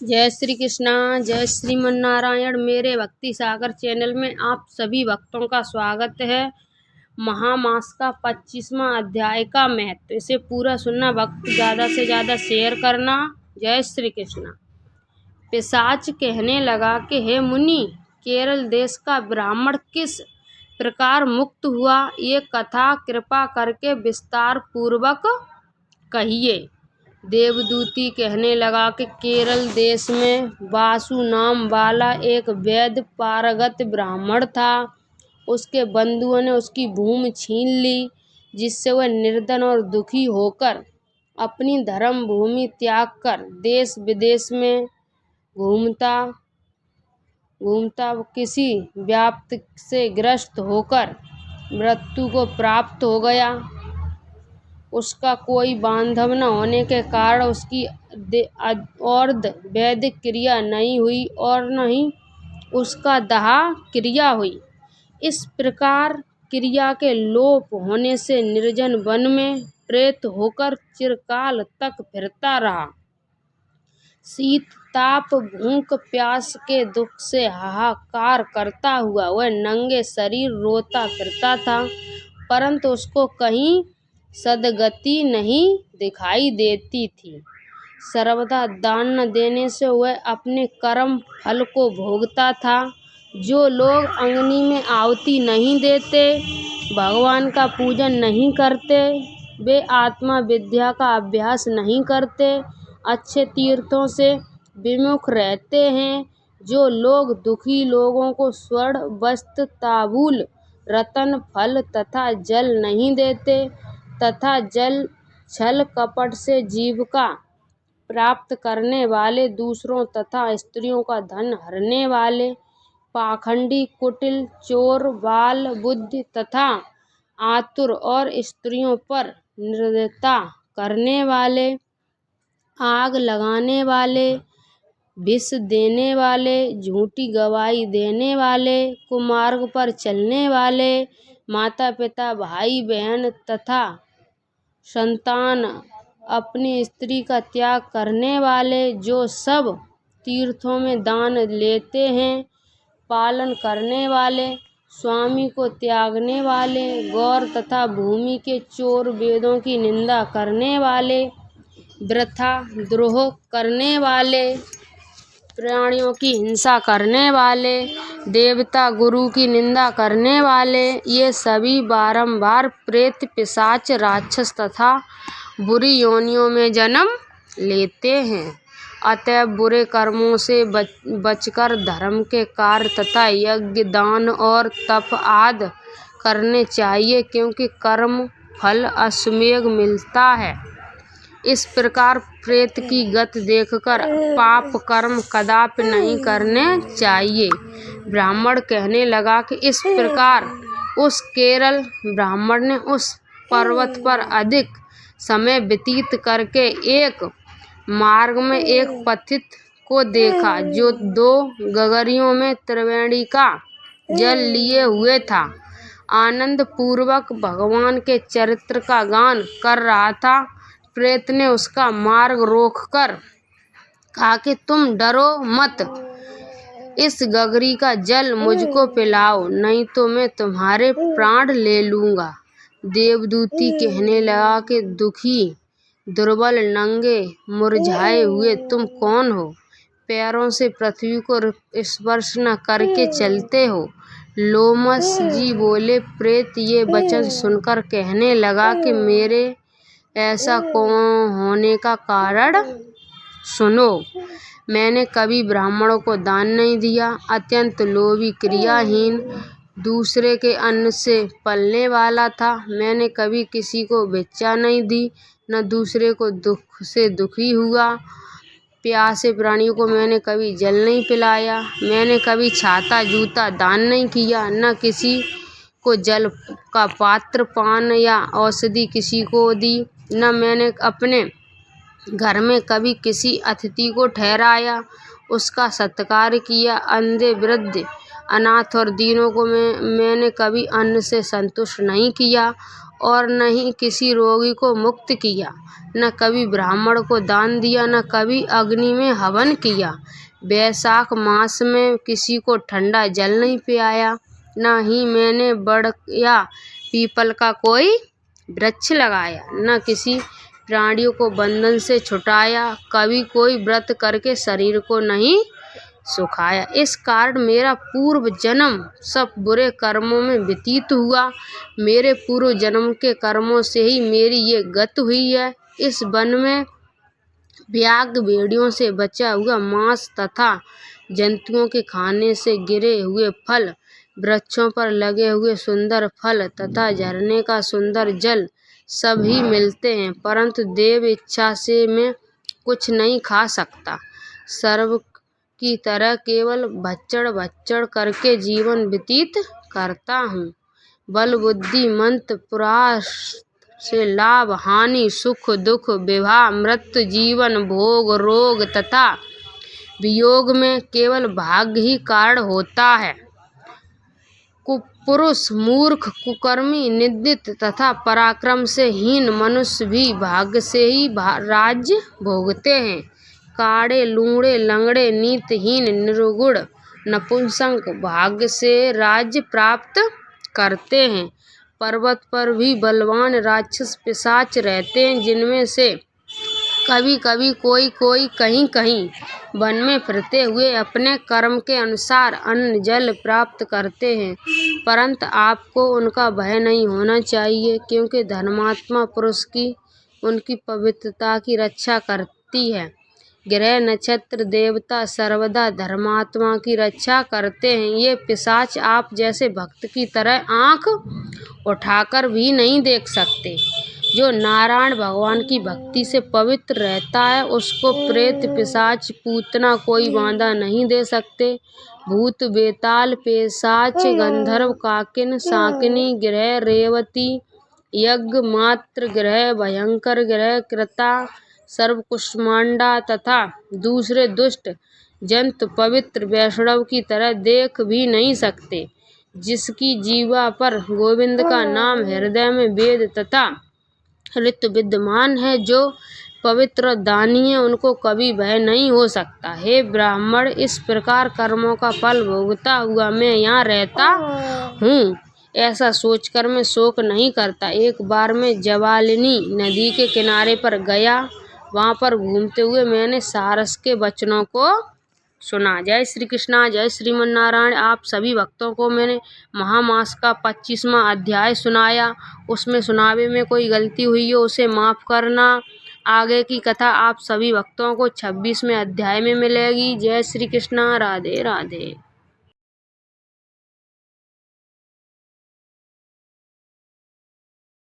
जय श्री कृष्णा, जय श्रीमन नारायण। मेरे भक्ति सागर चैनल में आप सभी भक्तों का स्वागत है। महामास का 25वां अध्याय का महत्व, इसे पूरा सुनना, भक्त ज़्यादा से ज़्यादा शेयर करना। जय श्री कृष्णा। पिशाच कहने लगा कि हे मुनि, केरल देश का ब्राह्मण किस प्रकार मुक्त हुआ, ये कथा कृपा करके विस्तार पूर्वक कहिए। देवदूती कहने लगा कि केरल देश में वासु नाम वाला एक वैद्य पारंगत ब्राह्मण था। उसके बंधुओं ने उसकी भूमि छीन ली, जिससे वह निर्धन और दुखी होकर अपनी धर्म भूमि त्याग कर देश विदेश में घूमता किसी व्याप्त से ग्रस्त होकर मृत्यु को प्राप्त हो गया। उसका कोई बांधव न होने के कारण उसकी अर्ध वैदिक क्रिया नहीं हुई और न ही उसका दाह क्रिया हुई। इस प्रकार क्रिया के लोप होने से निर्जन वन में प्रेत होकर चिरकाल तक फिरता रहा। शीत ताप भूख प्यास के दुख से हाहाकार करता हुआ वह नंगे शरीर रोता फिरता था, परंतु उसको कहीं सद्गति नहीं दिखाई देती थी। सर्वदा दान न देने से वह अपने कर्म फल को भोगता था। जो लोग अग्नि में आहुति नहीं देते, भगवान का पूजन नहीं करते, वे आत्मा विद्या का अभ्यास नहीं करते, अच्छे तीर्थों से विमुख रहते हैं। जो लोग दुखी लोगों को स्वर्ण वस्त्र तांबूल रत्न फल तथा जल नहीं देते, तथा छल कपट से जीविका प्राप्त करने वाले, दूसरों तथा स्त्रियों का धन हरने वाले, पाखंडी, कुटिल, चोर, बाल बुद्धि तथा आतुर और स्त्रियों पर निर्दयता करने वाले, आग लगाने वाले, विष देने वाले, झूठी गवाही देने वाले, कुमार्ग पर चलने वाले, माता पिता भाई बहन तथा संतान अपनी स्त्री का त्याग करने वाले, जो सब तीर्थों में दान लेते हैं, पालन करने वाले, स्वामी को त्यागने वाले, गौर तथा भूमि के चोर, वेदों की निंदा करने वाले, वृथा द्रोह करने वाले, प्राणियों की हिंसा करने वाले, देवता गुरु की निंदा करने वाले, ये सभी बारंबार प्रेत पिशाच राक्षस तथा बुरी योनियों में जन्म लेते हैं। अतः बुरे कर्मों से बचकर धर्म के कार्य तथा यज्ञ दान और तप आदि करने चाहिए, क्योंकि कर्म फल अश्वमेध मिलता है। इस प्रकार प्रेत की गति देखकर पाप कर्म कदापि नहीं करने चाहिए। ब्राह्मण कहने लगा कि इस प्रकार उस केरल ब्राह्मण ने उस पर्वत पर अधिक समय व्यतीत करके एक मार्ग में एक पथिक को देखा, जो 2 गगरियों में त्रिवेणी का जल लिए हुए था। आनंद पूर्वक भगवान के चरित्र का गान कर रहा था। प्रेत ने उसका मार्ग रोककर कहा कि तुम डरो मत, इस गगरी का जल मुझको पिलाओ, नहीं तो मैं तुम्हारे प्राण ले लूँगा। देवदूती कहने लगा कि दुखी, दुर्बल, नंगे, मुरझाए हुए तुम कौन हो? पैरों से पृथ्वी को स्पर्श न करके चलते हो। लोमस जी बोले। प्रेत ये वचन सुनकर कहने लगा कि मेरे ऐसा होने का कारण सुनो। मैंने कभी ब्राह्मणों को दान नहीं दिया, अत्यंत लोभी, क्रियाहीन, दूसरे के अन्न से पलने वाला था। मैंने कभी किसी को भिक्षा नहीं दी, न दूसरे को दुख से दुखी हुआ। प्यासे प्राणियों को मैंने कभी जल नहीं पिलाया। मैंने कभी छाता जूता दान नहीं किया, न किसी को जल का पात्र, पान या औषधि किसी को दी, न मैंने अपने घर में कभी किसी अतिथि को ठहराया, उसका सत्कार किया। अंधे, वृद्ध, अनाथ और दीनों को मैंने कभी अन्न से संतुष्ट नहीं किया और न ही किसी रोगी को मुक्त किया, न कभी ब्राह्मण को दान दिया, न कभी अग्नि में हवन किया। वैशाख मास में किसी को ठंडा जल नहीं पियाया, न ही मैंने बड़ या पीपल का कोई वृक्ष लगाया, न किसी प्राणियों को बंधन से छुटाया, कभी कोई व्रत करके शरीर को नहीं सुखाया। इस कारण मेरा पूर्व जन्म सब बुरे कर्मों में व्यतीत हुआ। मेरे पूर्व जन्म के कर्मों से ही मेरी ये गति हुई है। इस वन में व्याघ्र भेड़ियों से बचा हुआ मांस तथा जंतुओं के खाने से गिरे हुए फल, वृक्षों पर लगे हुए सुंदर फल तथा झरने का सुंदर जल सभी मिलते हैं, परंतु देव इच्छा से मैं कुछ नहीं खा सकता। सर्व की तरह केवल भच्चड़ भच्चड़ करके जीवन व्यतीत करता हूँ। बल बुद्धि मंत्र पुरुषार्थ से लाभ हानि, सुख दुख, विवाह मृत्यु, जीवन भोग रोग तथा वियोग में केवल भाग्य ही कारण होता है। कुपुरुष मूर्ख कुकर्मी निंदित तथा पराक्रम से हीन मनुष्य भी भाग्य से ही राज्य भोगते हैं। काड़े लूंड़े लंगड़े नीतिहीन निर्गुण नपुंसक भाग्य से राज्य प्राप्त करते हैं। पर्वत पर भी बलवान राक्षस पिशाच रहते हैं, जिनमें से कभी कभी कोई कहीं कहीं वन में फिरते हुए अपने कर्म के अनुसार अन्न जल प्राप्त करते हैं, परंतु आपको उनका भय नहीं होना चाहिए, क्योंकि धर्मात्मा पुरुष की उनकी पवित्रता की रक्षा करती है। ग्रह नक्षत्र देवता सर्वदा धर्मात्मा की रक्षा करते हैं। ये पिशाच आप जैसे भक्त की तरह आंख उठाकर भी नहीं देख सकते। जो नारायण भगवान की भक्ति से पवित्र रहता है, उसको प्रेत पिशाच पूतना कोई बाधा नहीं दे सकते। भूत बेताल पिशाच गंधर्व काकिन शाकिनी ग्रह रेवती यज्ञ मात्र ग्रह भयंकर ग्रह कृता सर्वकुष्मांडा तथा दूसरे दुष्ट जंतु पवित्र वैष्णव की तरह देख भी नहीं सकते। जिसकी जीवा पर गोविंद का नाम हृदय में वेद तथा ऋतु विद्यमान है, जो पवित्र और दानी है, उनको कभी भय नहीं हो सकता। हे ब्राह्मण, इस प्रकार कर्मों का फल भोगता हुआ मैं यहाँ रहता हूँ, ऐसा सोचकर मैं शोक नहीं करता। एक बार मैं जवालिनी नदी के किनारे पर गया। वहाँ पर घूमते हुए मैंने सारस के वचनों को सुना। जय श्री कृष्णा, जय श्रीमन नारायण। आप सभी भक्तों को मैंने महामास का 25वां अध्याय सुनाया। उसमें सुनावे में कोई गलती हुई हो उसे माफ़ करना। आगे की कथा आप सभी भक्तों को 26वें अध्याय में मिलेगी। जय श्री कृष्णा, राधे राधे।